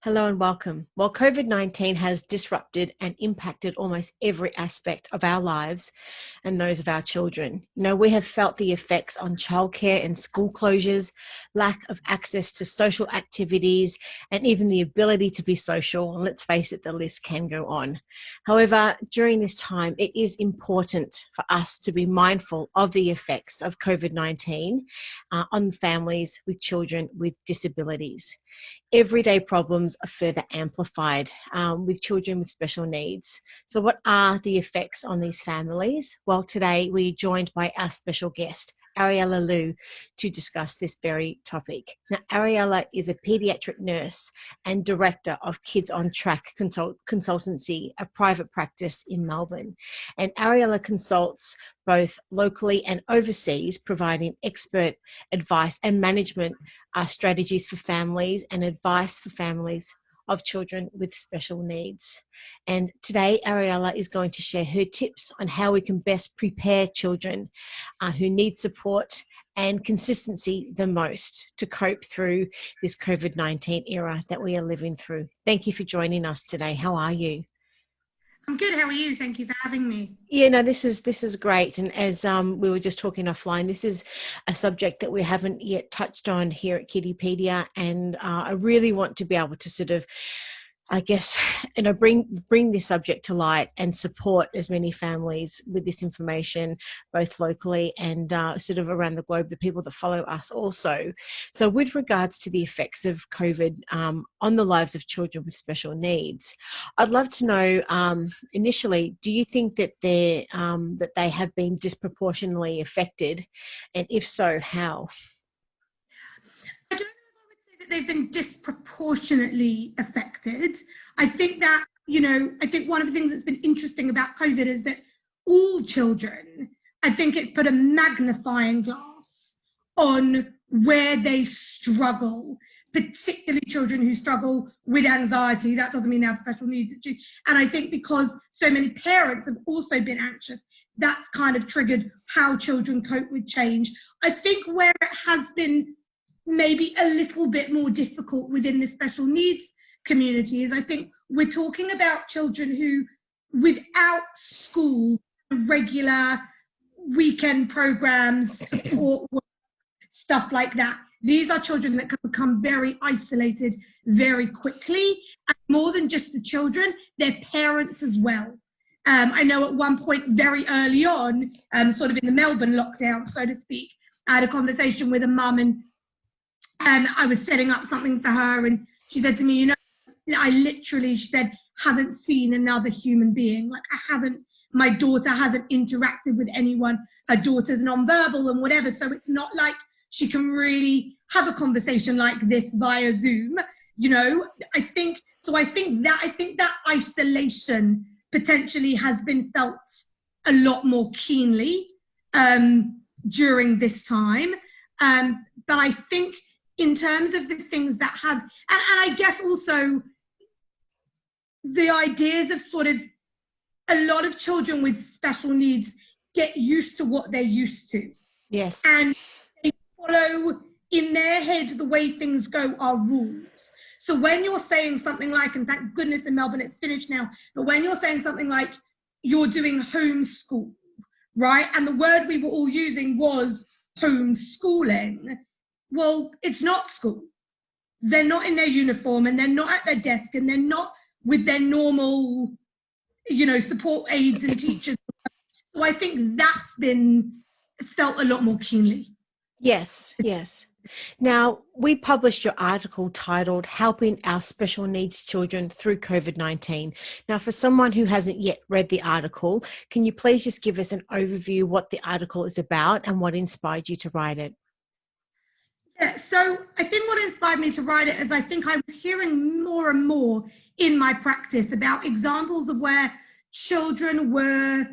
Hello and welcome. While COVID-19 has disrupted and impacted almost every aspect of our lives and those of our children, we have felt the effects on childcare and school closures, lack of access to social activities, and even the ability to be social. And let's face it, the list can go on. However, during this time, it is important for us to be mindful of the effects of COVID-19 on families with children with disabilities. Everyday problems are further amplified with children with special needs. So what are the effects on these families? Well, today we're joined by our special guest, Ariella Lew, to discuss this very topic. Now, Ariella is a paediatric nurse and director of Kids on Track Consultancy, a private practice in Melbourne. And Ariella consults both locally and overseas, providing expert advice and management strategies for families and advice for families of children with special needs. And today, Ariella is going to share her tips on how we can best prepare children who need support and consistency the most to cope through this COVID-19 era that we are living through. Thank you for joining us today. How are you? I'm good. How are you? Thank you for having me. Yeah, no, this is great. And as we were just talking offline, this is a subject that we haven't yet touched on here at Kiddipedia, and I really want to be able to sort of, I guess, bring this subject to light and support as many families with this information, both locally and sort of around the globe, the people that follow us also. So with regards to the effects of COVID on the lives of children with special needs, I'd love to know, initially, do you think that they have been disproportionately affected? And if so, how? I don't know if I would say that they've been disproportionately affected. I think that, I think one of the things that's been interesting about COVID is that all children, I think it's put a magnifying glass on where they struggle, particularly children who struggle with anxiety. That doesn't mean they have special needs. And I think because so many parents have also been anxious, that's kind of triggered how children cope with change. I think where it has been maybe a little bit more difficult within the special needs community is I think we're talking about children who, without school, regular weekend programs, support work, stuff like that. These are children that can become very isolated very quickly. And more than just the children, their parents as well. I know at one point very early on, sort of in the Melbourne lockdown, so to speak, I had a conversation with a mum and I was setting up something for her and she said to me, I literally, she said, haven't seen another human being. Like my daughter hasn't interacted with anyone. Her daughter's nonverbal and whatever. So it's not like she can really have a conversation like this via Zoom. I think that isolation potentially has been felt a lot more keenly during this time. But I think in terms of the things that have, and I guess also the ideas of sort of a lot of children with special needs get used to what they're used to. Yes. And they follow in their head the way things go are rules. So when you're saying something like, and thank goodness in Melbourne it's finished now, but when you're saying something like you're doing homeschool, right? And the word we were all using was homeschooling. Well, it's not school. They're not in their uniform and they're not at their desk and they're not with their normal, support aides and teachers. So I think that's been felt a lot more keenly. Yes. Now, we published your article titled Helping Our Special Needs Children Through COVID-19. Now, for someone who hasn't yet read the article, can you please just give us an overview what the article is about and what inspired you to write it? Yeah, so I think what inspired me to write it is I think I was hearing more and more in my practice about examples of where children were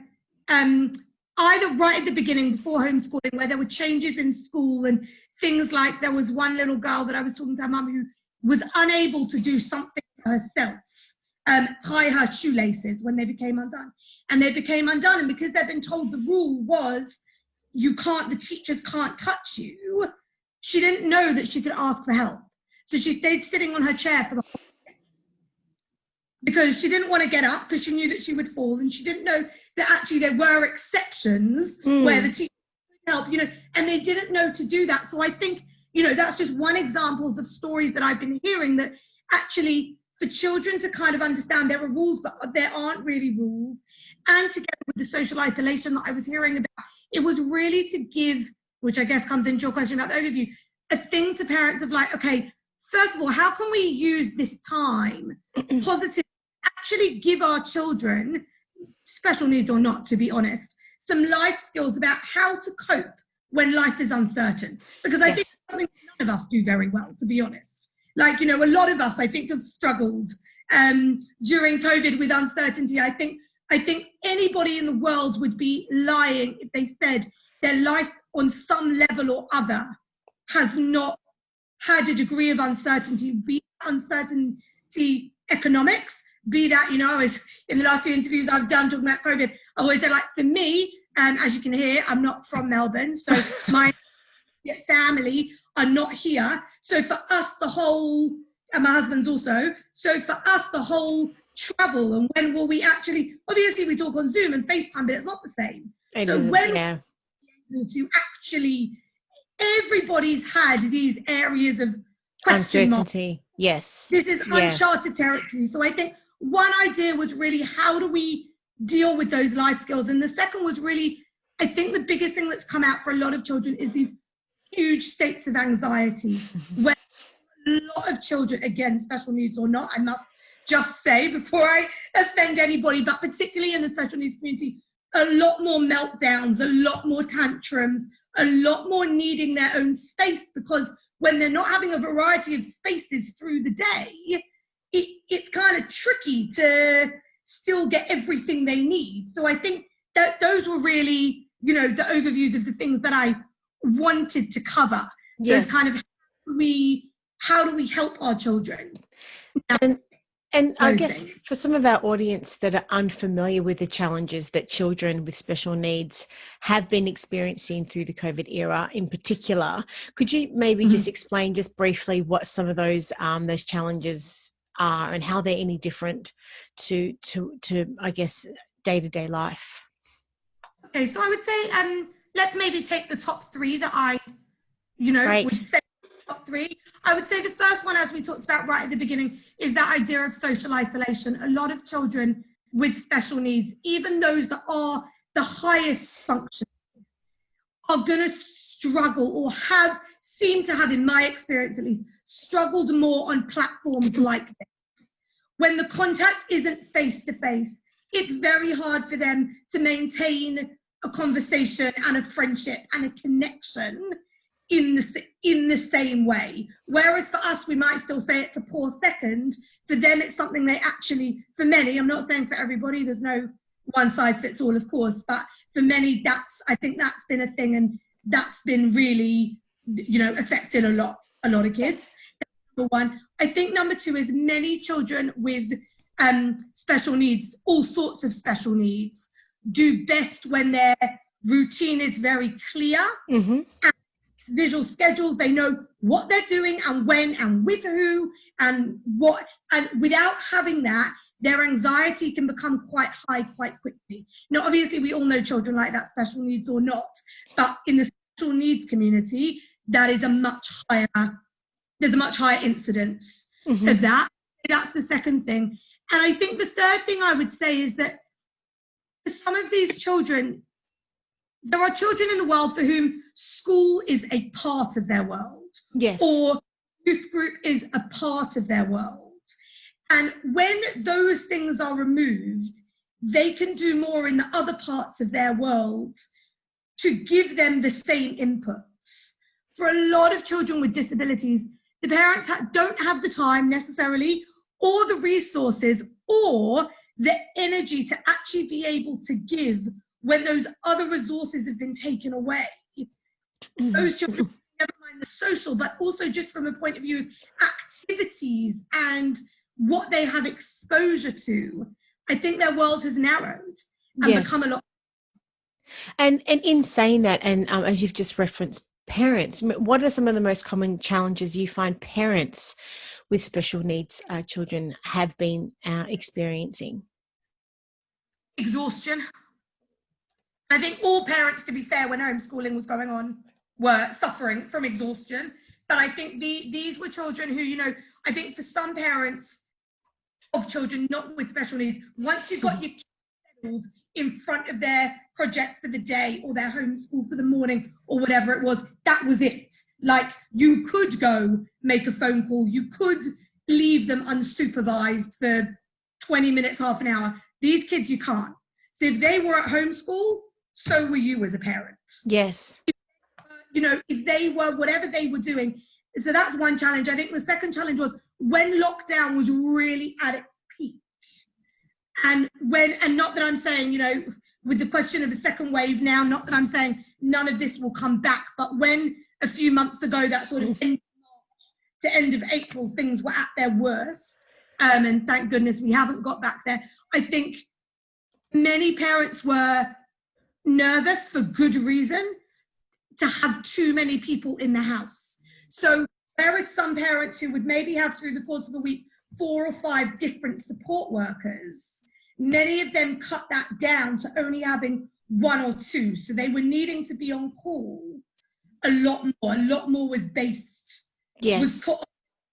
either right at the beginning before homeschooling, where there were changes in school and things like there was one little girl that I was talking to her mum who was unable to do something for herself, tie her shoelaces when they became undone. And they became undone, and because they'd been told the rule was the teachers can't touch you, she didn't know that she could ask for help. So she stayed sitting on her chair for the whole day. because she didn't want to get up because she knew that she would fall, and she didn't know that actually there were exceptions where the teacher could help, and they didn't know to do that. So I think, that's just one example of stories that I've been hearing, that actually for children to kind of understand there are rules, but there aren't really rules. And together with the social isolation that I was hearing about, it was really to give, which I guess comes into your question about the overview, a thing to parents of like, okay, first of all, how can we use this time positively, actually give our children, special needs or not, to be honest, some life skills about how to cope when life is uncertain. Because I think something none of us do very well, to be honest. Like, a lot of us, I think, have struggled during COVID with uncertainty. I think anybody in the world would be lying if they said their life on some level or other has not had a degree of uncertainty, be that uncertainty economics, be that, in the last few interviews I've done talking about COVID, I always say, like, for me, as you can hear, I'm not from Melbourne, so my family are not here. So for us, and my husband's also, so for us, the whole travel and when will we actually, obviously we talk on Zoom and FaceTime, but it's not the same. To actually, everybody's had these areas of uncertainty. Yes. This is uncharted territory. So I think one idea was really, how do we deal with those life skills? And the second was really, I think the biggest thing that's come out for a lot of children is these huge states of anxiety, where a lot of children, again, special needs or not, I must just say before I offend anybody, but particularly in the special needs community, a lot more meltdowns, a lot more tantrums, a lot more needing their own space, because when they're not having a variety of spaces through the day, it's kind of tricky to still get everything they need. So I think that those were really, the overviews of the things that I wanted to cover. Those kind of, how do we help our children? And I guess for some of our audience that are unfamiliar with the challenges that children with special needs have been experiencing through the COVID era in particular, could you maybe just explain just briefly what some of those challenges are and how they're any different to I guess, day-to-day life? Okay, so I would say let's maybe take the top three that I, would say. Top three. I would say the first one, as we talked about right at the beginning, is that idea of social isolation. A lot of children with special needs, even those that are the highest function, are going to struggle, or seem to have, in my experience at least, struggled more on platforms like this. When the contact isn't face-to-face, it's very hard for them to maintain a conversation and a friendship and a connection in the same way. Whereas for us, we might still say it's a poor second. For them, it's something they actually, for many, I'm not saying for everybody, there's no one size fits all, of course, but for many, I think that's been a thing, and that's been really, affected a lot of kids. That's number one. I think number two is many children with special needs, all sorts of special needs, do best when their routine is very clear. And visual schedules, they know what they're doing and when and with who and what, and without having that, their anxiety can become quite high quite quickly. Now, obviously, we all know children like that, special needs or not, but in the special needs community, that is there's a much higher incidence of that. That's the second thing. And I think the third thing I would say is that for some of these children, there are children in the world for whom school is a part of their world. Yes. Or youth group is a part of their world. And when those things are removed, they can do more in the other parts of their world to give them the same inputs. For a lot of children with disabilities, the parents don't have the time necessarily, or the resources, or the energy to actually be able to give when those other resources have been taken away. Those children, never mind the social, but also just from a point of view of activities and what they have exposure to, I think their world has narrowed and become a lot. And in saying that, and as you've just referenced parents, what are some of the most common challenges you find parents with special needs children have been experiencing? Exhaustion. I think all parents, to be fair, when homeschooling was going on, were suffering from exhaustion. But I think these were children who, you know, I think for some parents of children not with special needs, once you got your kids settled in front of their project for the day or their homeschool for the morning or whatever it was, that was it. Like, you could go make a phone call, you could leave them unsupervised for 20 minutes, half an hour. These kids, you can't. So if they were at homeschool, so were you as a parent. Yes. You know, if they were, whatever they were doing. So that's one challenge. I think the second challenge was when lockdown was really at its peak. And not that I'm saying, you know, with the question of the second wave now, not that I'm saying none of this will come back, but when a few months ago, that sort of end of March to end of April, things were at their worst. And thank goodness we haven't got back there. I think many parents were nervous for good reason to have too many people in the house. So there are some parents who would maybe have through the course of a week 4 or 5 different support workers. Many of them cut that down to only having 1 or 2. So they were needing to be on call a lot more. A lot more was based, was put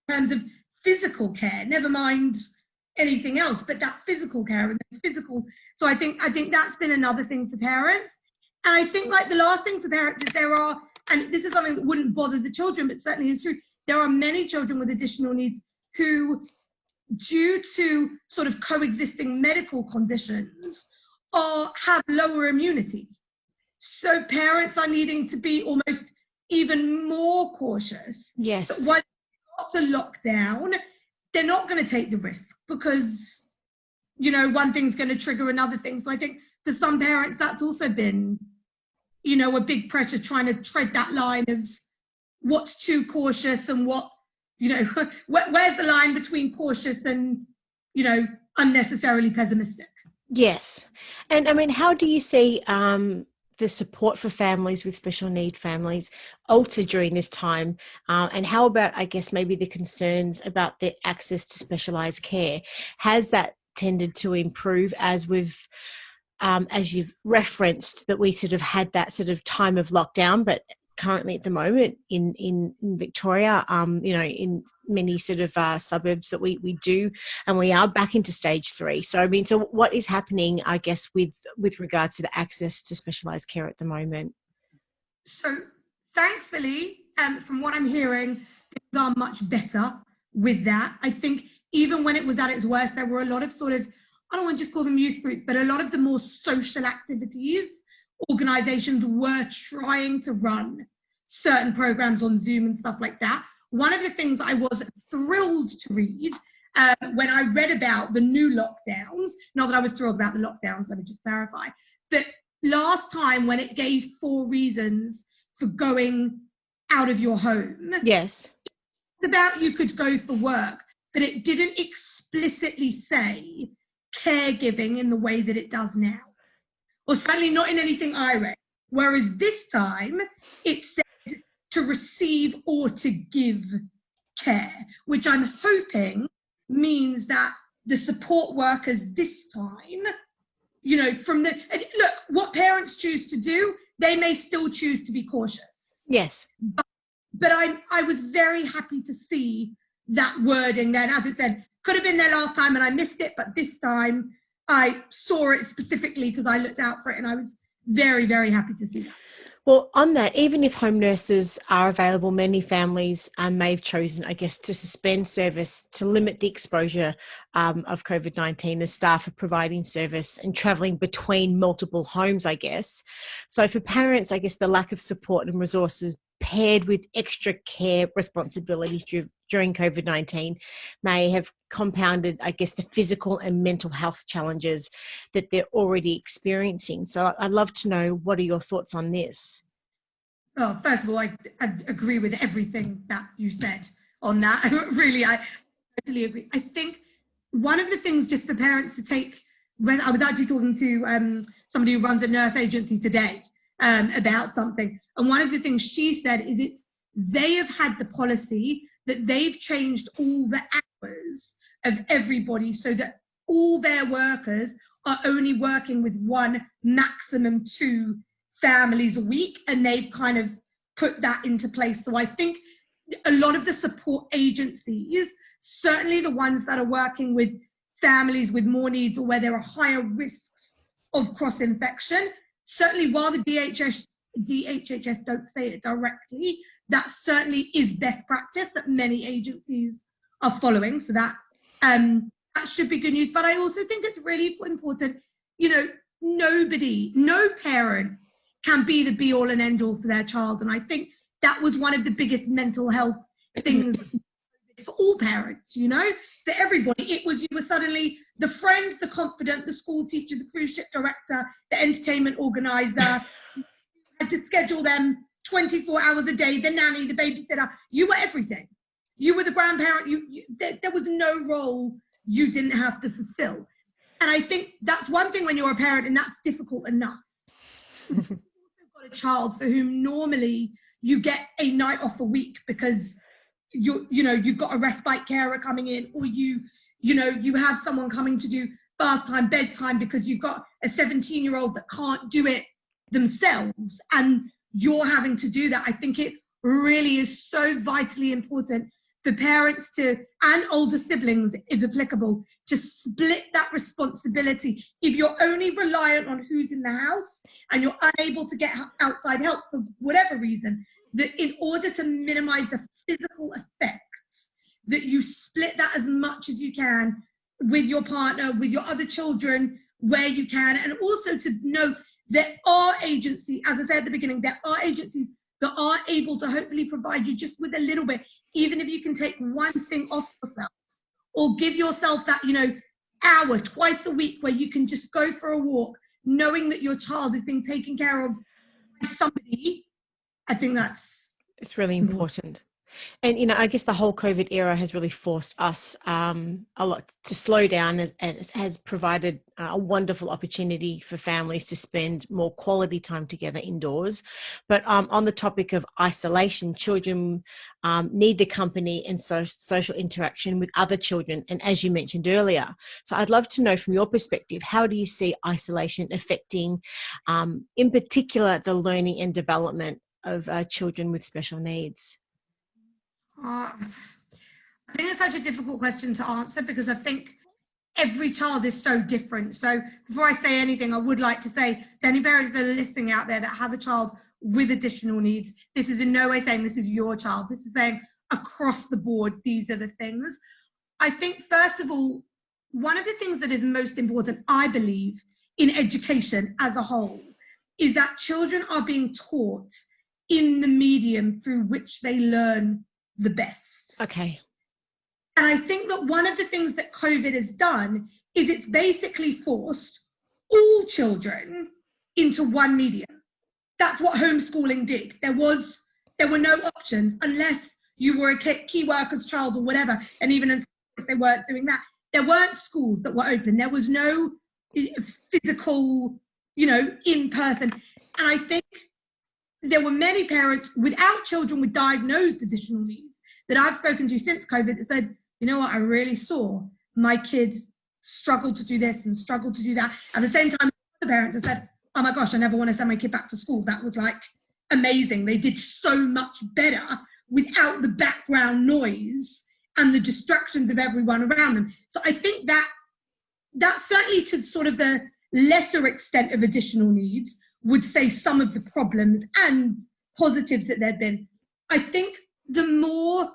in terms of physical care, never mind anything else, but that physical care and physical. So I think that's been another thing for parents. And I think like the last thing for parents is there are, and this is something that wouldn't bother the children, but certainly is true, there are many children with additional needs who, due to sort of coexisting medical conditions, have lower immunity. So parents are needing to be almost even more cautious. Yes. But once it's a lockdown, they're not going to take the risk because, you know, one thing's going to trigger another thing. So I think for some parents, that's also been, you know, a big pressure trying to tread that line of what's too cautious and what, you know, where's the line between cautious and, you know, unnecessarily pessimistic? Yes. And I mean, how do you see the support for families with special need families alter during this time? And how about, I guess, maybe the concerns about the access to specialised care? Has that tended to improve as we've, as you've referenced, that we sort of had that sort of time of lockdown, but currently at the moment in Victoria, you know, in many sort of suburbs that we do, and we are back into stage 3. So, I mean, so what is happening, I guess, with regards to the access to specialised care at the moment? So thankfully, from what I'm hearing, things are much better with that. I think even when it was at its worst, there were a lot of sort of, I don't want to just call them youth groups, but a lot of the more social activities organizations were trying to run certain programs on Zoom and stuff like that. One of the things I was thrilled to read when I read about the new lockdowns, not that I was thrilled about the lockdowns, let me just clarify, but last time when it gave 4 reasons for going out of your home. Yes. It's about you could go for work, but it didn't explicitly say caregiving in the way that it does now. Or certainly not in anything I read. Whereas this time, it said to receive or to give care, which I'm hoping means that the support workers this time, you know, from the, look, what parents choose to do, they may still choose to be cautious. Yes. But I was very happy to see that wording then, as it said, could have been there last time and I missed it, but this time I saw it specifically because I looked out for it, and I was very, very happy to see that. Well, on that, even if home nurses are available, many families may have chosen, I guess, to suspend service to limit the exposure of COVID-19 as staff are providing service and travelling between multiple homes, I guess. So for parents, I guess the lack of support and resources paired with extra care responsibilities during COVID-19 may have compounded, I guess, the physical and mental health challenges that they're already experiencing. So I'd love to know, what are your thoughts on this? Well, first of all, I agree with everything that you said on that. Really, I totally agree. I think one of the things just for parents to take, I was actually talking to somebody who runs a nurse agency today about something. And one of the things she said is they have had the policy that they've changed all the hours of everybody so that all their workers are only working with one, maximum two families a week, and they've kind of put that into place. So I think a lot of the support agencies, certainly the ones that are working with families with more needs or where there are higher risks of cross-infection, certainly while the DHHS don't say it directly, that certainly is best practice that many agencies are following. So that should be good news. But I also think it's really important, no parent can be the be all and end all for their child. And I think that was one of the biggest mental health things for all parents, for everybody. It was, you were suddenly the friend, the confidant, the school teacher, the cruise ship director, the entertainment organizer. You had to schedule them 24 hours a day, the nanny, the babysitter. You were everything. You were the grandparent. There was no role you didn't have to fulfill. And I think that's one thing when you're a parent, and that's difficult enough. You've also got a child for whom normally you get a night off a week because you've got a respite carer coming in, or you have someone coming to do bath time, bedtime, because you've got a 17-year-old that can't do it themselves and you're having to do that. I think it really is so vitally important for parents and older siblings, if applicable, to split that responsibility. If you're only reliant on who's in the house and you're unable to get outside help for whatever reason, that in order to minimize the physical effects, that you split that as much as you can with your partner, with your other children, where you can. And also to know there are agencies, as I said at the beginning, there are agencies that are able to hopefully provide you just with a little bit, even if you can take one thing off yourself or give yourself that, hour twice a week where you can just go for a walk, knowing that your child is being taken care of by somebody. I think it's really important. And, I guess the whole COVID era has really forced us a lot to slow down, and has provided a wonderful opportunity for families to spend more quality time together indoors. But on the topic of isolation, children need the company and social interaction with other children, and as you mentioned earlier. So I'd love to know from your perspective, how do you see isolation affecting, in particular, the learning and development of children with special needs? I think it's such a difficult question to answer because I think every child is so different. So before I say anything, I would like to say to any parents that are listening out there that have a child with additional needs, this is in no way saying this is your child. This is saying across the board, these are the things. I think, first of all, one of the things that is most important, I believe, in education as a whole, is that children are being taught in the medium through which they learn the best. Okay. And I think that one of the things that COVID has done is it's basically forced all children into one medium. That's what homeschooling did. There were no options unless you were a key worker's child or whatever. And even if they weren't doing that, there weren't schools that were open. There was no physical, in person. And I think there were many parents without children with diagnosed additional needs that I've spoken to since COVID that said, you know what, I really saw my kids struggle to do this and struggle to do that. At the same time, the parents have said, oh my gosh, I never want to send my kid back to school. That was like amazing. They did so much better without the background noise and the distractions of everyone around them. So I think that certainly, to sort of the lesser extent of additional needs, would say some of the problems and positives that there'd been. I think the more,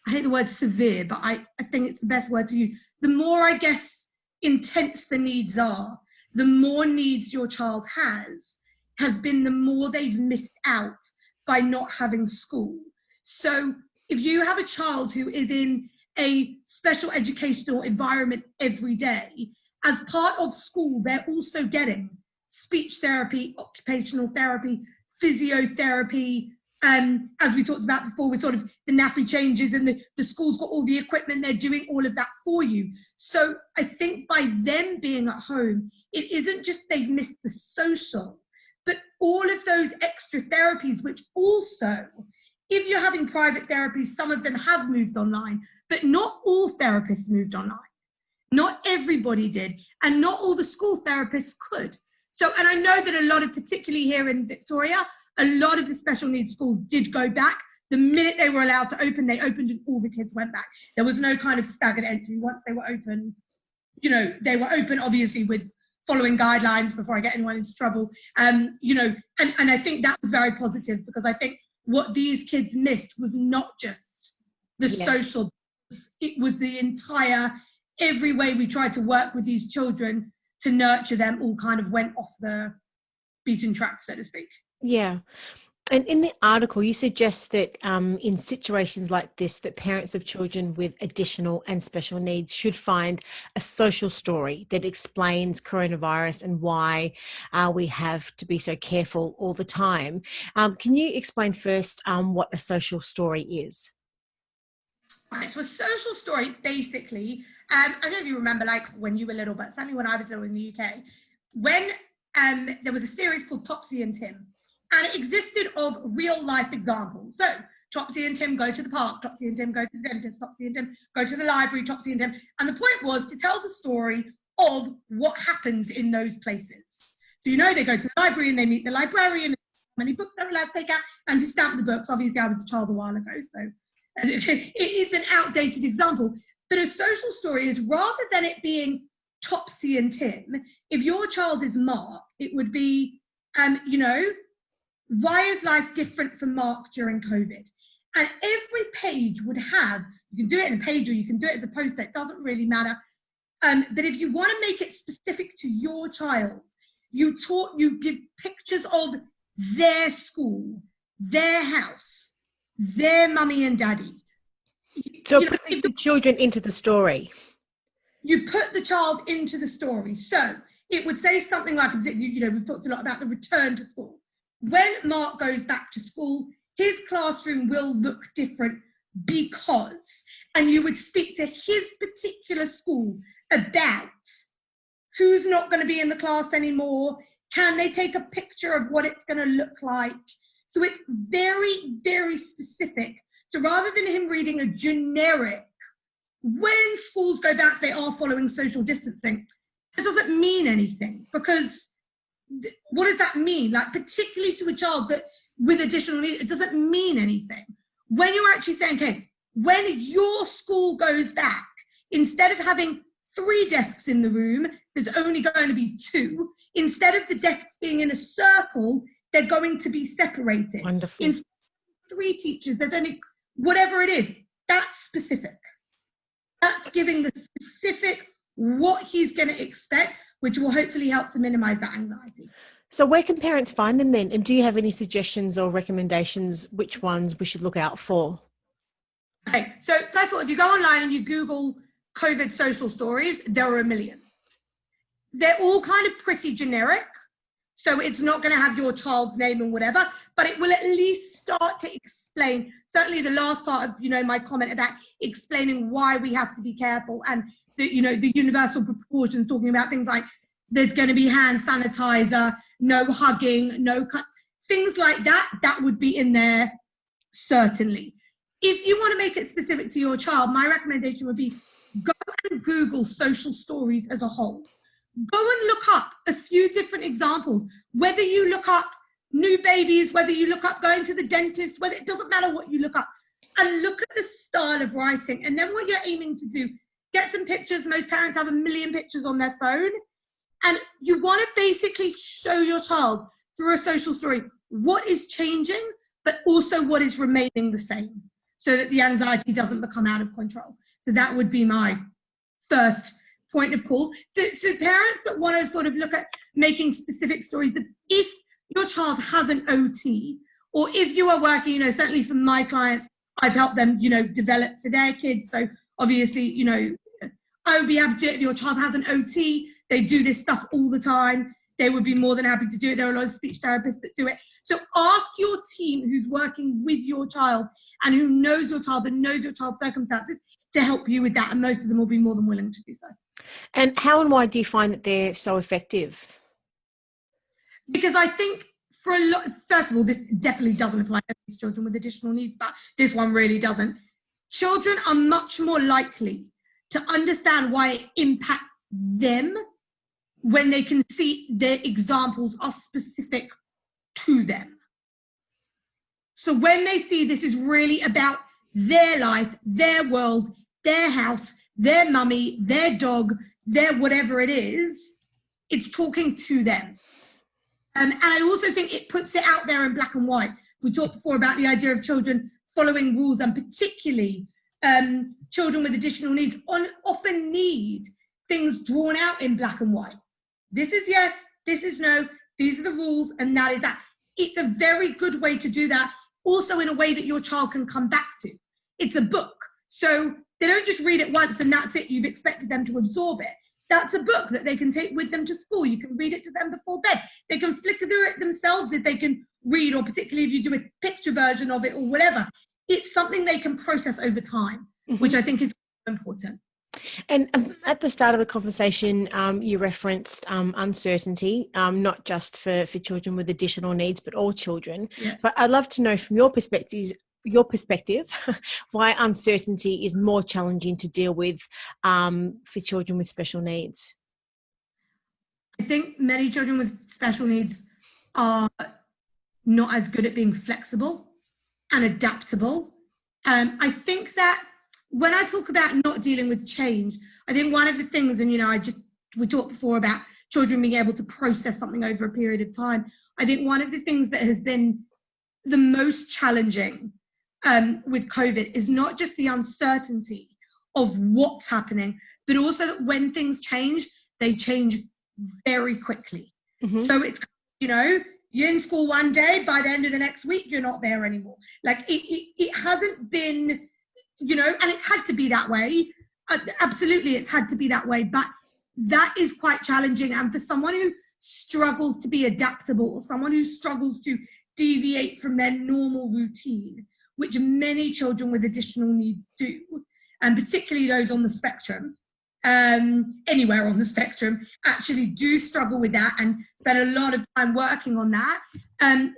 I hate the word severe, but I think it's the best word to use, the more, I guess, intense the needs are, the more needs your child has been the more they've missed out by not having school. So if you have a child who is in a special educational environment every day, as part of school, they're also getting speech therapy, occupational therapy, physiotherapy, as we talked about before, with sort of the nappy changes, and the school's got all the equipment, they're doing all of that for you. So I think by them being at home, it isn't just they've missed the social, but all of those extra therapies, which also if you're having private therapies, some of them have moved online, but not all therapists moved online. Not everybody did, and not all the school therapists could. So, and I know that a lot of, particularly here in Victoria, a lot of the special needs schools did go back. The minute they were allowed to open, they opened and all the kids went back. There was no kind of staggered entry. Once they were open, you know, they were open obviously with following guidelines before I get anyone into trouble. You know, and I think that was very positive, because I think what these kids missed was not just the social, it was the entire, every way we tried to work with these children to nurture them all kind of went off the beaten track, so to speak. Yeah. And in the article, you suggest that in situations like this, that parents of children with additional and special needs should find a social story that explains coronavirus and why we have to be so careful all the time. Can you explain first what a social story is? Right, so a social story, basically, I don't know if you remember, like when you were little, but certainly when I was little in the UK, when there was a series called Topsy and Tim, and it existed of real life examples. So Topsy and Tim go to the park, Topsy and Tim go to the dentist, Topsy and Tim go to the library, Topsy and Tim. And the point was to tell the story of what happens in those places. So, you know, they go to the library and they meet the librarian, how many books they're allowed to take out, and to stamp the books. Obviously, I was a child a while ago, so it is an outdated example. But a social story is, rather than it being Topsy and Tim, if your child is Mark, it would be, you know, why is life different for Mark during COVID? And every page would have, you can do it in a page or you can do it as a post-it, it doesn't really matter. But if you want to make it specific to your child, you give pictures of their school, their house, their mummy and daddy. So putting the children into the story. You put the child into the story. So it would say something like, you know, we've talked a lot about the return to school. When Mark goes back to school, his classroom will look different because, and you would speak to his particular school about who's not going to be in the class anymore. Can they take a picture of what it's going to look like? So it's very, very specific. So rather than him reading a generic, when schools go back, they are following social distancing, it doesn't mean anything, because what does that mean? Like, particularly to a child that with additional needs, it doesn't mean anything. When you're actually saying, okay, when your school goes back, instead of having 3 desks in the room, there's only going to be 2. Instead of the desks being in a circle, they're going to be separated. Wonderful. Instead of 3 teachers, there's only, whatever it is, that's specific. That's giving the specific what he's going to expect, which will hopefully help to minimize that anxiety. So where can parents find them then? And do you have any suggestions or recommendations which ones we should look out for? Okay, so first of all, if you go online and you Google COVID social stories, there are a million. They're all kind of pretty generic. So it's not going to have your child's name and whatever, but it will at least start to explain, certainly the last part of, you know, my comment about explaining why we have to be careful, and the, you know, the universal precautions, talking about things like there's going to be hand sanitizer, no hugging, no cut, things like that, that would be in there, certainly. If you want to make it specific to your child, my recommendation would be go and Google social stories as a whole. Go and look up a few different examples, whether you look up new babies, whether you look up going to the dentist, whether, it doesn't matter what you look up, and look at the style of writing. And then what you're aiming to do, get some pictures. Most parents have a million pictures on their phone. And you want to basically show your child through a social story what is changing, but also what is remaining the same, so that the anxiety doesn't become out of control. So that would be my first point of call. So parents that want to sort of look at making specific stories, that if your child has an OT, or if you are working, you know, certainly for my clients, I've helped them, you know, develop for their kids. So obviously, you know, I would be happy to do it if your child has an OT. They do this stuff all the time. They would be more than happy to do it. There are a lot of speech therapists that do it. So ask your team who's working with your child and who knows your child and knows your child's circumstances to help you with that. And most of them will be more than willing to do so. And how and why do you find that they're so effective? Because I think for a lot, first of all, this definitely doesn't apply to children with additional needs, but this one really doesn't. Children are much more likely to understand why it impacts them when they can see their examples are specific to them. So when they see this is really about their life, their world, their house, their mummy, their dog, their whatever it is, it's talking to them. And I also think it puts it out there in black and white. We talked before about the idea of children following rules, and particularly children with additional needs often need things drawn out in black and white. This is yes, this is no, these are the rules, and that is that. It's a very good way to do that, also in a way that your child can come back to. It's a book, so they don't just read it once and that's it, you've expected them to absorb it. That's a book that they can take with them to school. You can read it to them before bed. They can flicker through it themselves if they can read, or particularly if you do a picture version of it or whatever. It's something they can process over time, which I think is important. And at the start of the conversation, you referenced uncertainty, not just for children with additional needs, but all children. Yeah. But I'd love to know from your perspective, why uncertainty is more challenging to deal with for children with special needs. I think many children with special needs are not as good at being flexible and adaptable. I think that when I talk about not dealing with change, I think one of the things, and we talked before about children being able to process something over a period of time. I think one of the things that has been the most challenging with COVID is not just the uncertainty of what's happening, but also that when things change, they change very quickly. So it's, you're in school one day, by the end of the next week, you're not there anymore. Like it hasn't been, and it's had to be that way. Absolutely, it's had to be that way, but that is quite challenging. And for someone who struggles to be adaptable, or someone who struggles to deviate from their normal routine, which many children with additional needs do, and particularly those on the spectrum, anywhere on the spectrum, actually do struggle with that and spend a lot of time working on that.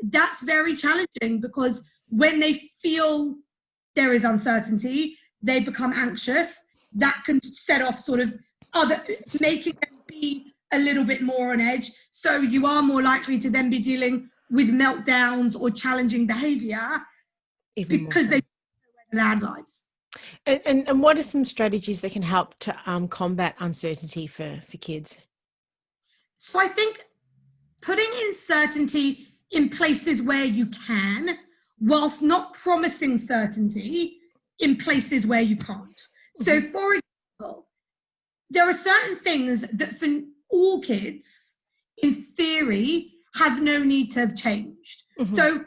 That's very challenging, because when they feel there is uncertainty, they become anxious. That can set off sort of making them be a little bit more on edge. So you are more likely to then be dealing with meltdowns or challenging behavior, because they know where the landlines. And what are some strategies that can help to combat uncertainty for kids? So I think putting uncertainty in places where you can, whilst not promising certainty in places where you can't. So for example, there are certain things that for all kids, in theory, have no need to have changed. So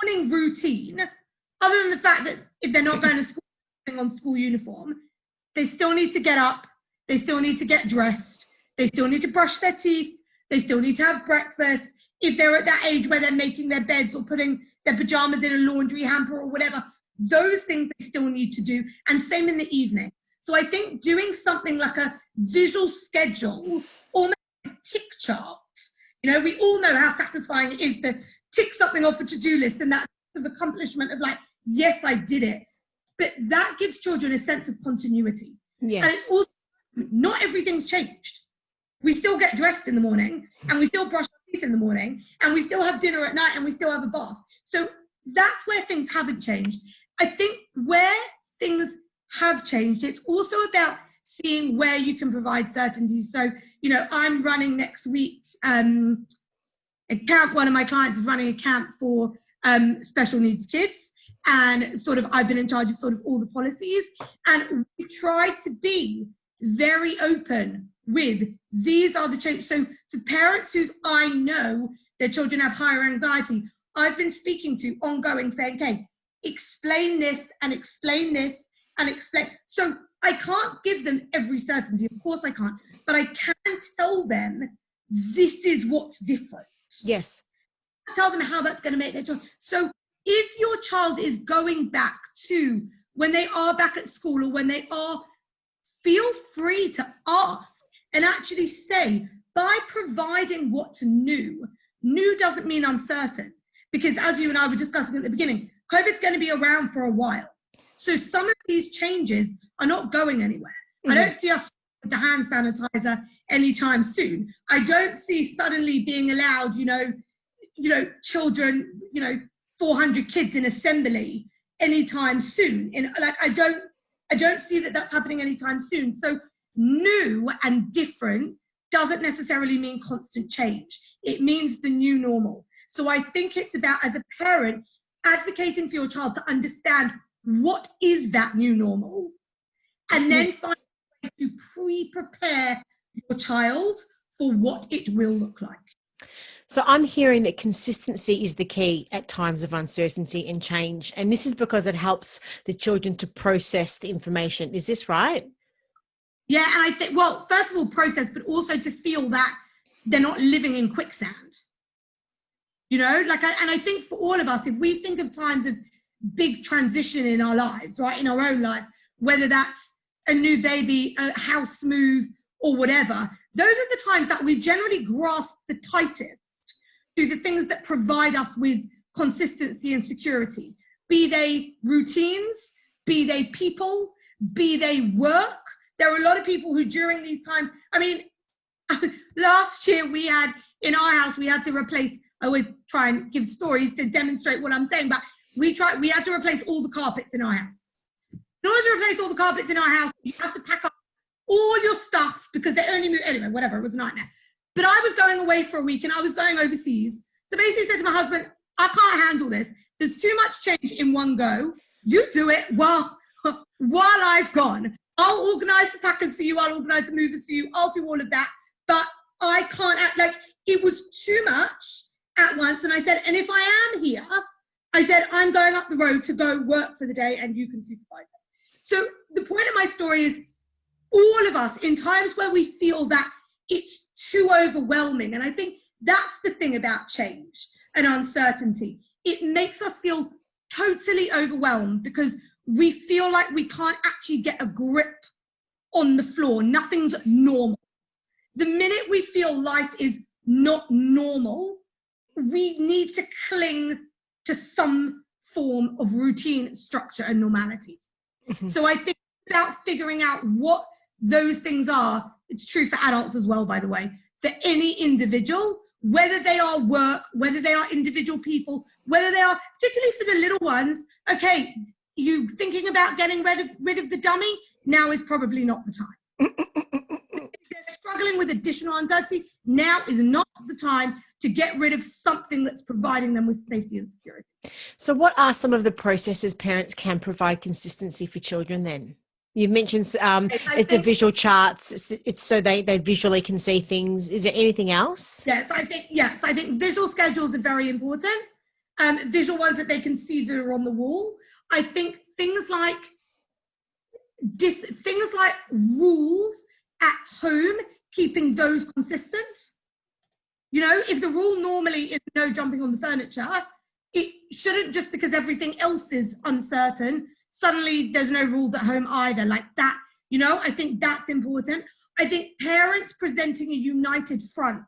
morning routine, other than the fact that if they're not going to school on school uniform, they still need to get up, they still need to get dressed, they still need to brush their teeth, they still need to have breakfast. If they're at that age where they're making their beds or putting their pajamas in a laundry hamper or whatever, those things they still need to do, and same in the evening. So I think doing something like a visual schedule, almost a tick chart. We all know how satisfying it is to tick something off a to-do list, and that sense of accomplishment of like, yes, I did it. But that gives children a sense of continuity. Yes. And it's also, not everything's changed. We still get dressed in the morning, and we still brush our teeth in the morning, and we still have dinner at night, and we still have a bath. So that's where things haven't changed. I think where things have changed, it's also about seeing where you can provide certainty. So, I'm running next week a camp. One of my clients is running a camp for special needs kids, and I've been in charge of all the policies, and we try to be very open with these are the changes. So for parents who I know their children have higher anxiety, I've been speaking to ongoing, saying, okay, explain this and explain this and explain. So I can't give them every certainty, of course I can't, but I can tell them this is what's different. Yes. Tell them how that's going to make their child. So if your child is going back to when they are back at school, or when they are, feel free to ask and actually say, by providing what's new, new doesn't mean uncertain, because as you and I were discussing at the beginning, COVID's going to be around for a while. So some of these changes are not going anywhere. I don't see us with the hand sanitizer anytime soon. I don't see suddenly being allowed, children, 400 kids in assembly anytime soon. I don't see that that's happening anytime soon. So new and different doesn't necessarily mean constant change. It means the new normal. So I think it's about, as a parent, advocating for your child to understand what is that new normal, and then find a way to pre-prepare your child for what it will look like. So I'm hearing that consistency is the key at times of uncertainty and change. And this is because it helps the children to process the information. Is this right? Yeah, and I think, well, first of all, process, but also to feel that they're not living in quicksand. And I think for all of us, if we think of times of big transition in our lives, right, in our own lives, whether that's a new baby, a house move, or whatever, those are the times that we generally grasp the tightest to the things that provide us with consistency and security, be they routines, be they people, be they work. There are a lot of people who during these times, last year in our house, we had to replace, I always try and give stories to demonstrate what I'm saying, but we had to replace all the carpets in our house. In order to replace all the carpets in our house, you have to pack up all your stuff because they only move, anyway, whatever, it was a nightmare. But I was going away for a week and I was going overseas. So basically I said to my husband, I can't handle this. There's too much change in one go. You do it while I've gone. I'll organize the packers for you. I'll organize the movers for you. I'll do all of that. But I can't act like it was too much at once. And I said, and if I am here, I said, I'm going up the road to go work for the day and you can supervise it. So the point of my story is all of us in times where we feel that it's too overwhelming. And I think that's the thing about change and uncertainty. It makes us feel totally overwhelmed because we feel like we can't actually get a grip on the floor. Nothing's normal. The minute we feel life is not normal, we need to cling to some form of routine, structure, and normality. Mm-hmm. So I think about figuring out what those things are, it's true for adults as well, by the way, for any individual, whether they are work, whether they are individual people, whether they are, particularly for the little ones, okay, you thinking about getting rid of the dummy, now is probably not the time. They're struggling with additional uncertainty, now is not the time to get rid of something that's providing them with safety and security. So what are some of the processes parents can provide consistency for children then? You've mentioned the visual charts, it's so they visually can see things. Is there anything else? Yes, I think visual schedules are very important. Visual ones that they can see that are on the wall. I think things like rules at home, keeping those consistent. If the rule normally is no jumping on the furniture, it shouldn't, just because everything else is uncertain, suddenly there's no rules at home either, like that. I think that's important. I think parents presenting a united front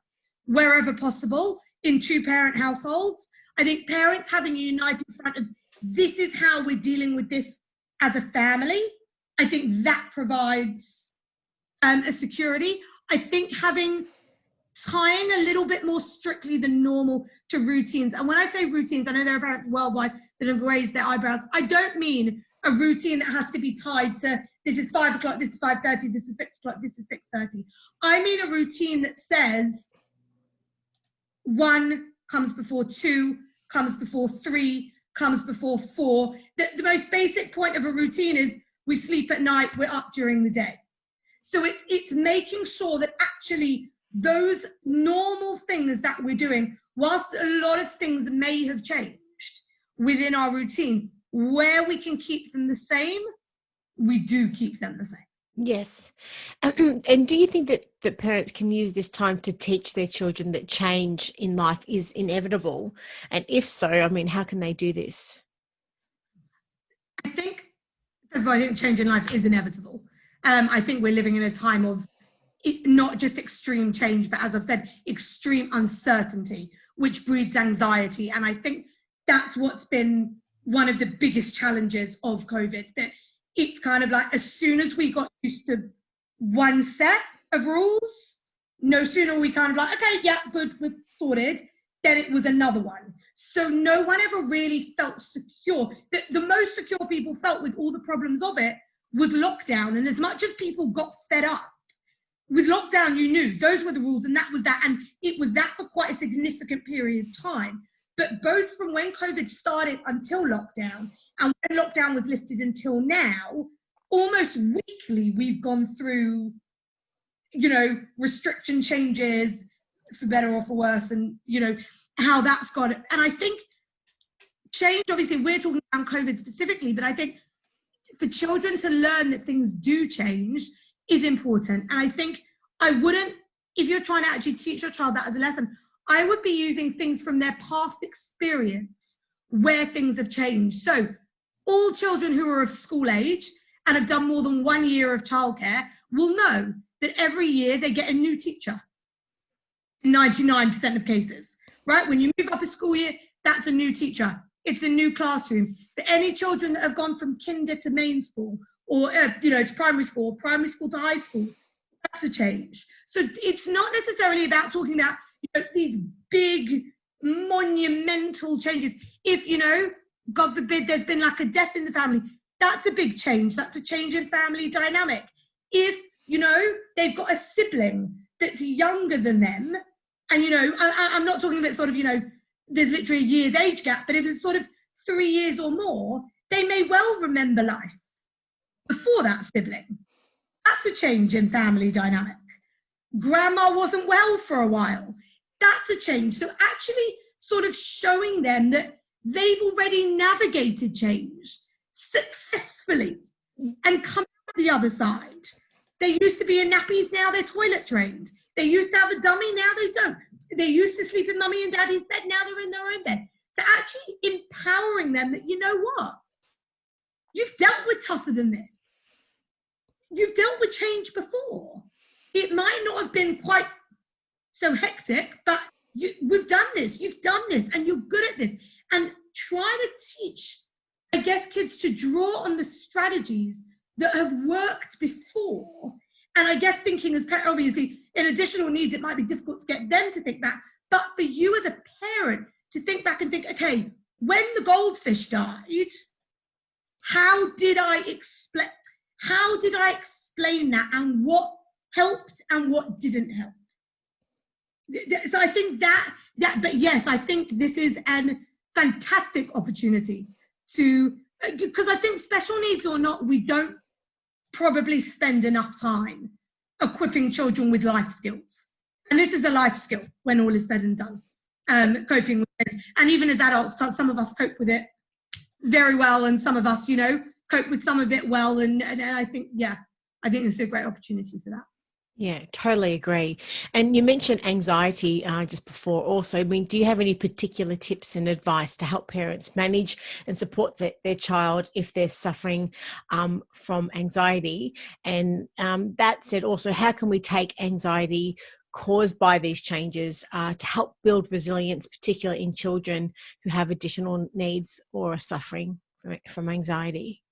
wherever possible in two-parent households. I think parents having a united front of this is how we're dealing with this as a family. I think that provides a security. I think tying a little bit more strictly than normal to routines. And when I say routines, I know there are parents worldwide that have raised their eyebrows. I don't mean a routine that has to be tied to this is 5 o'clock, this is 5:30, this is 6 o'clock, this is 6:30. I mean a routine that says 1 comes before 2, comes before 3, comes before 4. The most basic point of a routine is we sleep at night, we're up during the day. So it's making sure that actually those normal things that we're doing, whilst a lot of things may have changed within our routine, where we can keep them the same, we do keep them the same. Yes. And do you think that parents can use this time to teach their children that change in life is inevitable? And if so, how can they do this? I think change in life is inevitable. I think we're living in a time of not just extreme change, but as I've said, extreme uncertainty, which breeds anxiety. And I think that's what's been one of the biggest challenges of COVID, that it's kind of like, as soon as we got used to one set of rules, no sooner we kind of like, okay, yeah, good, we're sorted, then it was another one. So no one ever really felt secure. The most secure people felt with all the problems of it was lockdown. And as much as people got fed up with lockdown, you knew those were the rules and that was that. And it was that for quite a significant period of time. But both from when COVID started until lockdown, and when lockdown was lifted until now, almost weekly, we've gone through, you know, restriction changes, for better or for worse, and, you know, how that's gone. And I think change, obviously, we're talking about COVID specifically, but I think for children to learn that things do change is important. And I think I wouldn't, if you're trying to actually teach your child that as a lesson, I would be using things from their past experience where things have changed. So all children who are of school age and have done more than 1 year of childcare will know that every year they get a new teacher. 99% of cases, right? When you move up a school year, that's a new teacher. It's a new classroom. For any children that have gone from kinder to main school, or you know, to primary school to high school, that's a change. So it's not necessarily about talking about, you know, these big monumental changes. If, you know, God forbid, there's been like a death in the family, that's a big change. That's a change in family dynamic. If, you know, they've got a sibling that's younger than them, and, you know, I'm not talking about sort of, you know, there's literally a year's age gap, but if it's sort of 3 years or more, they may well remember life before that sibling. That's a change in family dynamic. Grandma wasn't well for a while. That's a change. So actually sort of showing them that they've already navigated change successfully and come out the other side. They used to be in nappies, now they're toilet trained. They used to have a dummy, now they don't. They used to sleep in mummy and daddy's bed, now they're in their own bed. So actually empowering them that, you know what? You've dealt with tougher than this. You've dealt with change before. It might not have been quite so hectic, but we've done this, you've done this, and you're good at this. And try to teach, I guess, kids to draw on the strategies that have worked before. And I guess thinking as parents, obviously, in additional needs, it might be difficult to get them to think back. But for you as a parent to think back and think, okay, when the goldfish died, how did I explain that, and what helped and what didn't help? So I think that, but yes, I think this is an fantastic opportunity to, because I think special needs or not, we don't probably spend enough time equipping children with life skills. And this is a life skill when all is said and done, coping with it. And even as adults, some of us cope with it very well, and some of us, you know, cope with some of it well. And I think, yeah, I think this is a great opportunity for that. Yeah, totally agree. And you mentioned anxiety just before also. I mean, do you have any particular tips and advice to help parents manage and support their child if they're suffering from anxiety? And that said, also, how can we take anxiety caused by these changes to help build resilience, particularly in children who have additional needs or are suffering from anxiety?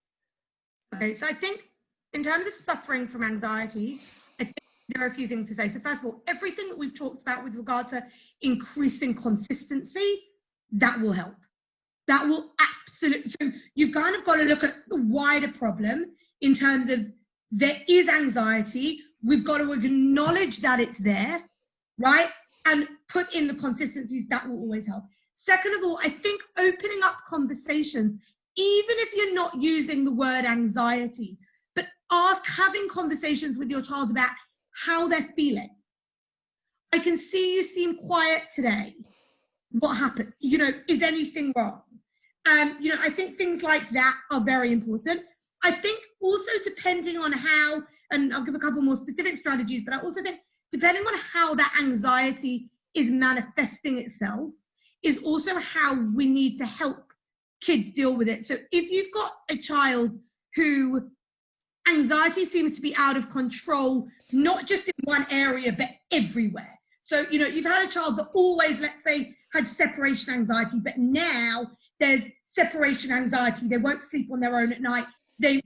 Okay, so I think in terms of suffering from anxiety, I think there are a few things to say. So first of all, everything that we've talked about with regard to increasing consistency, that will help. That will absolutely, so you've kind of got to look at the wider problem in terms of there is anxiety. We've got to acknowledge that it's there, right? And put in the consistencies, that will always help. Second of all, I think opening up conversations, even if you're not using the word anxiety, but having conversations with your child about how they're feeling. I can see you seem quiet today. What happened? You know, is anything wrong? You know, I think things like that are very important. I think also depending on how, and I'll give a couple more specific strategies, but I also think depending on how that anxiety is manifesting itself is also how we need to help kids deal with it. So if you've got a child who anxiety seems to be out of control, not just in one area, but everywhere. So, you know, you've had a child that always, let's say, had separation anxiety, but now there's separation anxiety. They won't sleep on their own at night. There's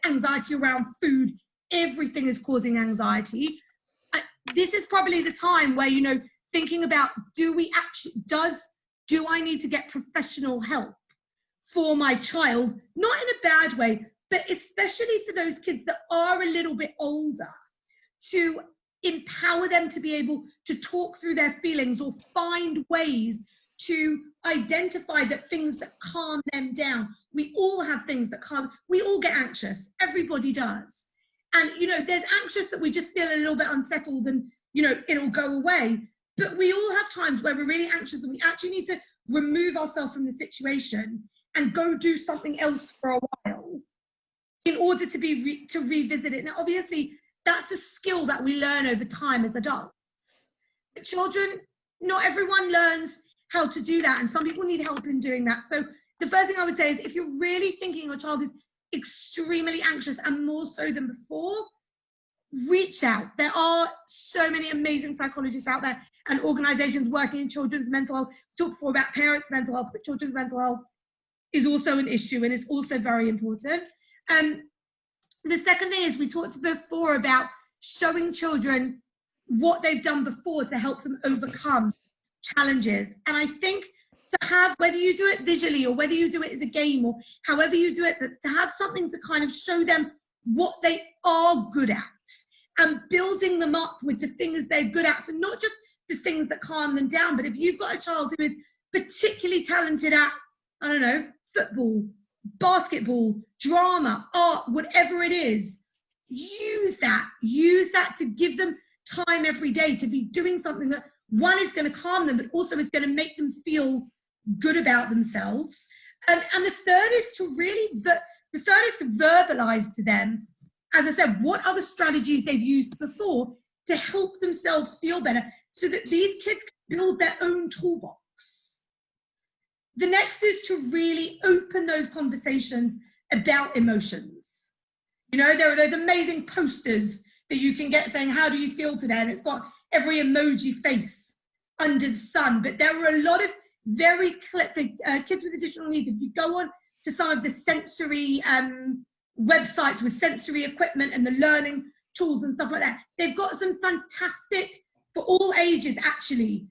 anxiety around food. Everything is causing anxiety. This is probably the time where, you know, thinking about, do I need to get professional help for my child? Not in a bad way, but especially for those kids that are a little bit older, to empower them to be able to talk through their feelings or find ways to identify that things that calm them down. We all have things that we all get anxious. Everybody does. And, you know, there's anxious that we just feel a little bit unsettled and, you know, it'll go away. But we all have times where we're really anxious and we actually need to remove ourselves from the situation and go do something else for a while in order to revisit it. Now, obviously, that's a skill that we learn over time as adults. But children, not everyone learns how to do that, and some people need help in doing that. So the first thing I would say is, if you're really thinking your child is extremely anxious and more so than before, reach out. There are so many amazing psychologists out there and organizations working in children's mental health. We talked before about parents' mental health, but children's mental health is also an issue and it's also very important. The second thing is, we talked before about showing children what they've done before to help them overcome challenges. And I think to have, whether you do it visually or whether you do it as a game or however you do it, but to have something to kind of show them what they are good at and building them up with the things they're good at, and not just the things that calm them down. But if you've got a child who is particularly talented at, I don't know, football, basketball, drama, art, whatever it is, use that to give them time every day to be doing something that, one, is going to calm them, but also is going to make them feel good about themselves. And the third is to verbalize to them, as I said, what other strategies they've used before to help themselves feel better, so that these kids can build their own toolbox. The next is to really open those conversations about emotions. You know, there are those amazing posters that you can get saying, how do you feel today? And it's got every emoji face under the sun. But there are a lot of very kids with additional needs. If you go on to some of the sensory websites with sensory equipment and the learning tools and stuff like that, they've got some fantastic, for all ages actually,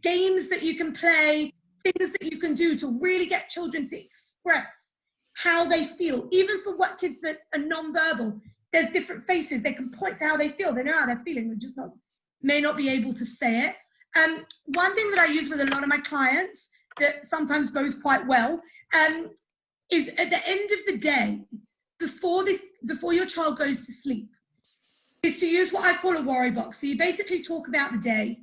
games that you can play, things that you can do to really get children to express how they feel. Even for what kids that are non-verbal, there's different faces. They can point to how they feel. They know how they're feeling. They just may not be able to say it. One thing that I use with a lot of my clients that sometimes goes quite well is, at the end of the day, before your child goes to sleep, is to use what I call a worry box. So you basically talk about the day,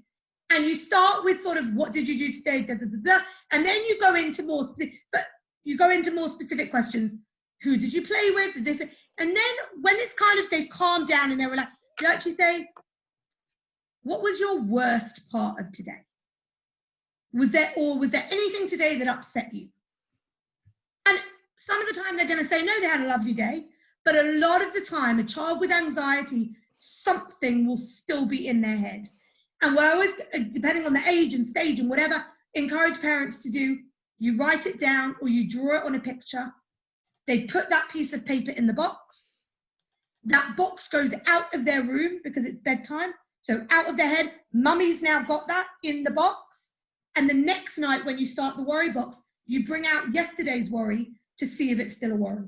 and you start with sort of, what did you do today, da, da, da, da, and then you go into more specific questions. Who did you play with? Did this? And then when it's kind of, they've calmed down and they're relaxed, you actually say, what was your worst part of today? Was there anything today that upset you? And some of the time they're going to say, no, they had a lovely day. But a lot of the time, a child with anxiety, something will still be in their head. And what I always, depending on the age and stage and whatever, encourage parents to do, you write it down or you draw it on a picture. They put that piece of paper in the box. That box goes out of their room because it's bedtime. So out of their head, mummy's now got that in the box. And the next night when you start the worry box, you bring out yesterday's worry to see if it's still a worry.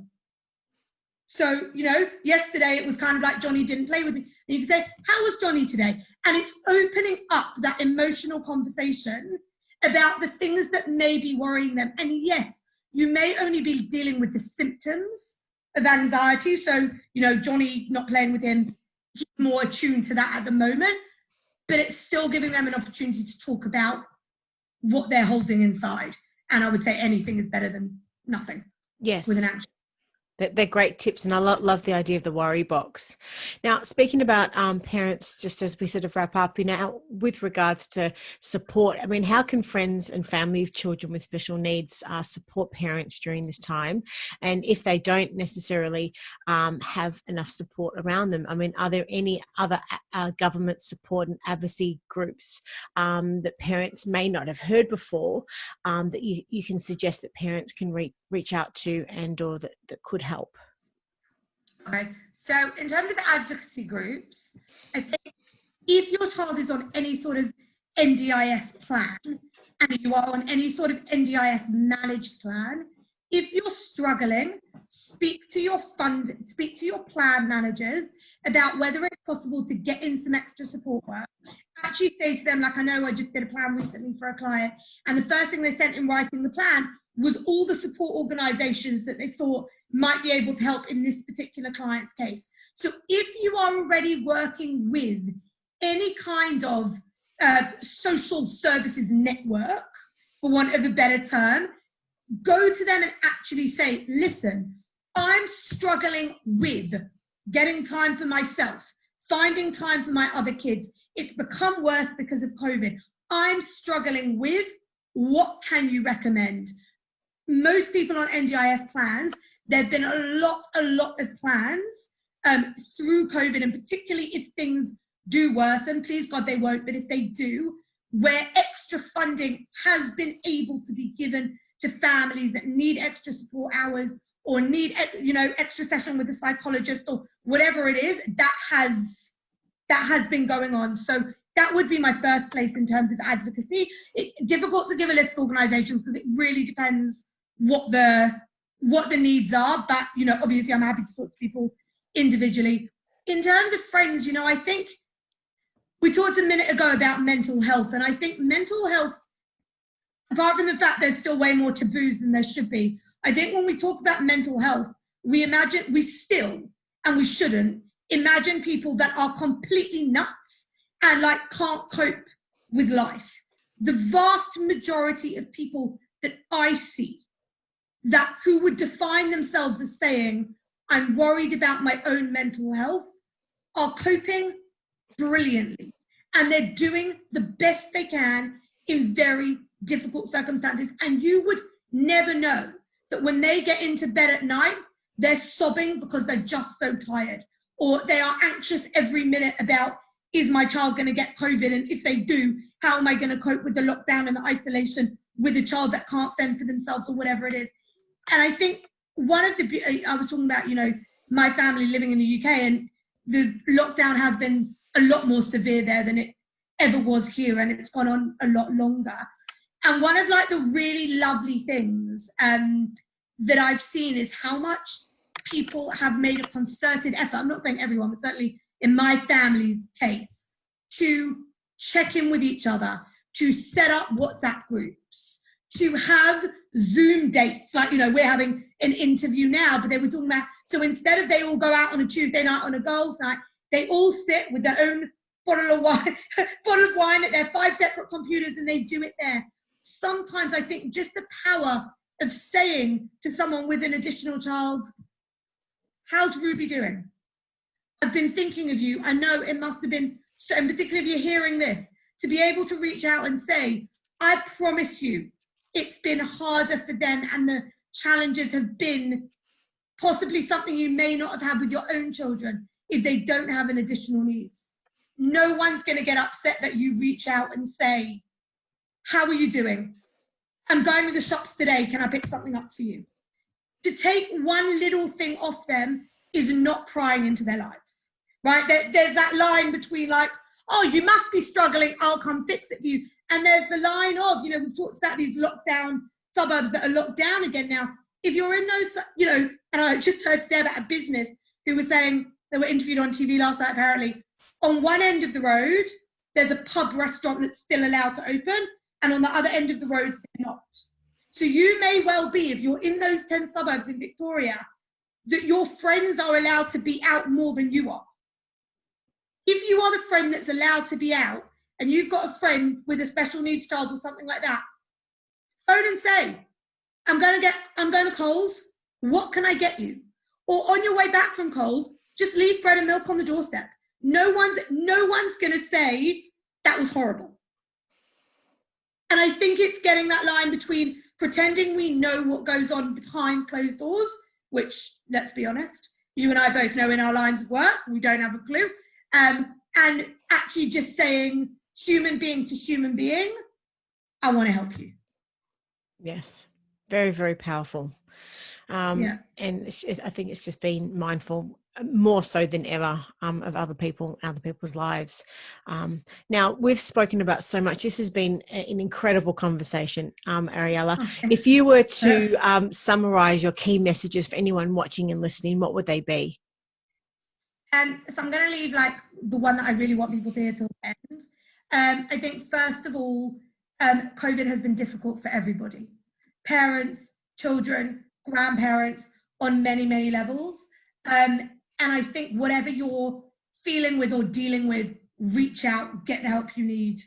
So, you know, yesterday it was kind of like Johnny didn't play with me. And you can say, how was Johnny today? And it's opening up that emotional conversation about the things that may be worrying them. And yes, you may only be dealing with the symptoms of anxiety. So, you know, Johnny not playing with him, he's more attuned to that at the moment, but it's still giving them an opportunity to talk about what they're holding inside. And I would say anything is better than nothing. Yes. With an action. They're great tips, and I love the idea of the worry box. Now, speaking about parents, just as we sort of wrap up, with regards to support, I mean, how can friends and family of children with special needs support parents during this time? And if they don't necessarily have enough support around them, I mean, are there any other government support and advocacy groups that parents may not have heard before that you can suggest that parents can reach out to or that could help? Okay, so in terms of advocacy groups, I think if your child is on any sort of NDIS plan and you are on any sort of NDIS managed plan, if you're struggling, speak to your plan managers about whether it's possible to get in some extra support work. Actually say to them, like, I know I just did a plan recently for a client, and the first thing they sent in writing the plan was all the support organizations that they thought might be able to help in this particular client's case. So if you are already working with any kind of social services network, for want of a better term, go to them and actually say, listen, I'm struggling with getting time for myself, finding time for my other kids. It's become worse because of COVID. I'm struggling with, what can you recommend? Most people on NDIS plans, there have been a lot of plans through COVID, and particularly if things do worsen, please God they won't, but if they do, where extra funding has been able to be given to families that need extra support hours or need, extra session with a psychologist or whatever it is, that has been going on. So that would be my first place in terms of advocacy. It's difficult to give a list of organisations because it really depends what the needs are, but obviously I'm happy to talk to people individually. In terms of friends, I think we talked a minute ago about mental health, and I think mental health, apart from the fact there's still way more taboos than there should be, I think when we talk about mental health, we still, and we shouldn't, imagine people that are completely nuts and can't cope with life. The vast majority of people that I see who would define themselves as saying, I'm worried about my own mental health, are coping brilliantly. And they're doing the best they can in very difficult circumstances. And you would never know that when they get into bed at night, they're sobbing because they're just so tired, or they are anxious every minute about, is my child going to get COVID? And if they do, how am I going to cope with the lockdown and the isolation with a child that can't fend for themselves or whatever it is? And I think I was talking about, my family living in the UK, and the lockdown has been a lot more severe there than it ever was here, and it's gone on a lot longer. And one of the really lovely things that I've seen is how much people have made a concerted effort, I'm not saying everyone, but certainly in my family's case, to check in with each other, to set up WhatsApp groups, to have Zoom dates, we're having an interview now, but they were talking about, so instead of they all go out on a Tuesday night on a girls' night, they all sit with their own bottle of wine at their 5 separate computers, and they do it there. Sometimes I think just the power of saying to someone with an additional child, how's Ruby doing? I've been thinking of you. I know it must have been, and particularly if you're hearing this, to be able to reach out and say, I promise you, it's been harder for them, and the challenges have been possibly something you may not have had with your own children if they don't have an additional needs. No one's going to get upset that you reach out and say, how are you doing? I'm going to the shops today. Can I pick something up for you? To take one little thing off them is not prying into their lives, right? There's that line between oh, you must be struggling, I'll come fix it for you. And there's the line of, we've talked about these lockdown suburbs that are locked down again now. If you're in those, and I just heard today about a business who was saying, they were interviewed on TV last night apparently, on one end of the road, there's a pub restaurant that's still allowed to open, and on the other end of the road, they're not. So you may well be, if you're in those 10 suburbs in Victoria, that your friends are allowed to be out more than you are. If you are the friend that's allowed to be out, and you've got a friend with a special needs child or something like that, phone and say, I'm going to Coles, what can I get you? or on your way back from Coles, just leave bread and milk on the doorstep. No one's going to say that was horrible. And I think it's getting that line between pretending we know what goes on behind closed doors, which, let's be honest, you and I both know in our lines of work, we don't have a clue, and actually just saying human being to human being, I want to help you. Yes, very, very powerful. Yeah. And I think it's just been mindful more so than ever of other people's lives. Now, we've spoken about so much. This has been an incredible conversation, Ariella. Okay. If you were to summarize your key messages for anyone watching and listening, what would they be? So I'm going to leave like the one that I really want people to hear till the end. I think first of all, COVID has been difficult for everybody. Parents, children, grandparents, on many, many levels. And I think whatever you're feeling with or dealing with, reach out, get the help you need.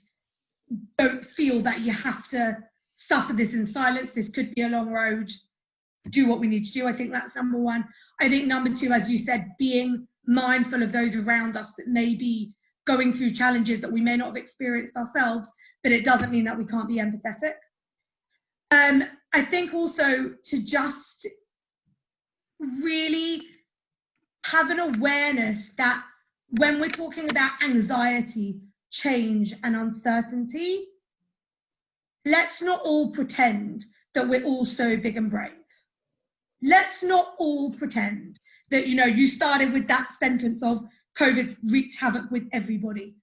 Don't feel that you have to suffer this in silence. This could be a long road. Do what we need to do. I think that's number one. I think number two, as you said, being mindful of those around us that may be going through challenges that we may not have experienced ourselves, but it doesn't mean that we can't be empathetic. I think also to just really have an awareness that when we're talking about anxiety, change, and uncertainty, let's not all pretend that we're all so big and brave. Let's not all pretend that, you started with that sentence of COVID wreaked havoc with everybody.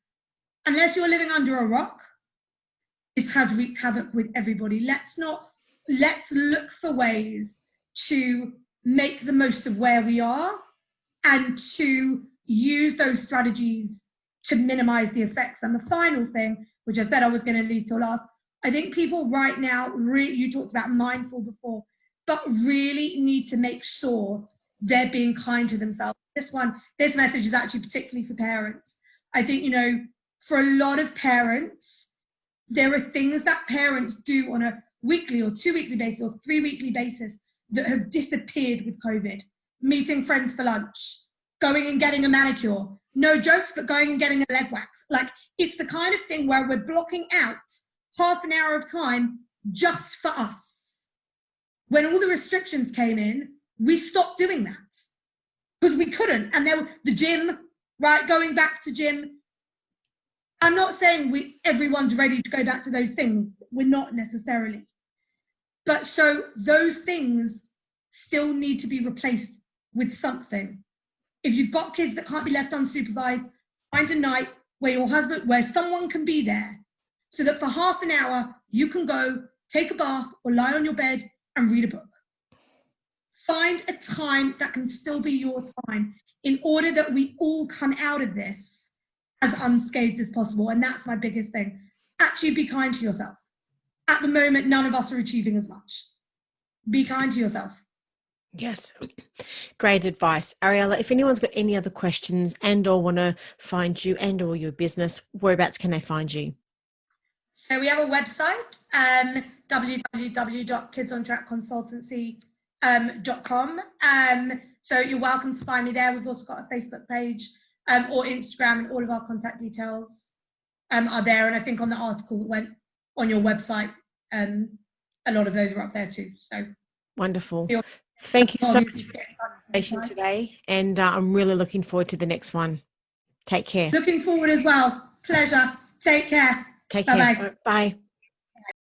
Unless you're living under a rock, this has wreaked havoc with everybody. Let's look for ways to make the most of where we are and to use those strategies to minimize the effects. And the final thing, which I said I was going to leave till last, I think people right now, you talked about mindful before, but really need to make sure they're being kind to themselves. This message is actually particularly for parents. I think, for a lot of parents, there are things that parents do on a weekly or 2 weekly basis or 3 weekly basis that have disappeared with COVID. Meeting friends for lunch, going and getting a manicure, no jokes, but going and getting a leg wax. Like, it's the kind of thing where we're blocking out half an hour of time just for us. When all the restrictions came in, we stopped doing that because we couldn't. And then the gym, right, going back to gym. I'm not saying everyone's ready to go back to those things. We're not necessarily. But so those things still need to be replaced with something. If you've got kids that can't be left unsupervised, find a night where someone can be there so that for half an hour you can go take a bath or lie on your bed and read a book. Find a time that can still be your time in order that we all come out of this as unscathed as possible. And that's my biggest thing. Actually be kind to yourself. At the moment, none of us are achieving as much. Be kind to yourself. Yes. Great advice. Ariella, if anyone's got any other questions and or want to find you and or your business, whereabouts can they find you? So we have a website, www.kidsontrackconsultancy.com. So you're welcome to find me there. We've also got a Facebook page or Instagram, and all of our contact details are there. And I think on the article that went on your website, a lot of those are up there too. So wonderful. Thank you so much for the conversation today. And I'm really looking forward to the next one. Take care. Looking forward as well. Pleasure. Take care. Take care. Bye-bye. Bye.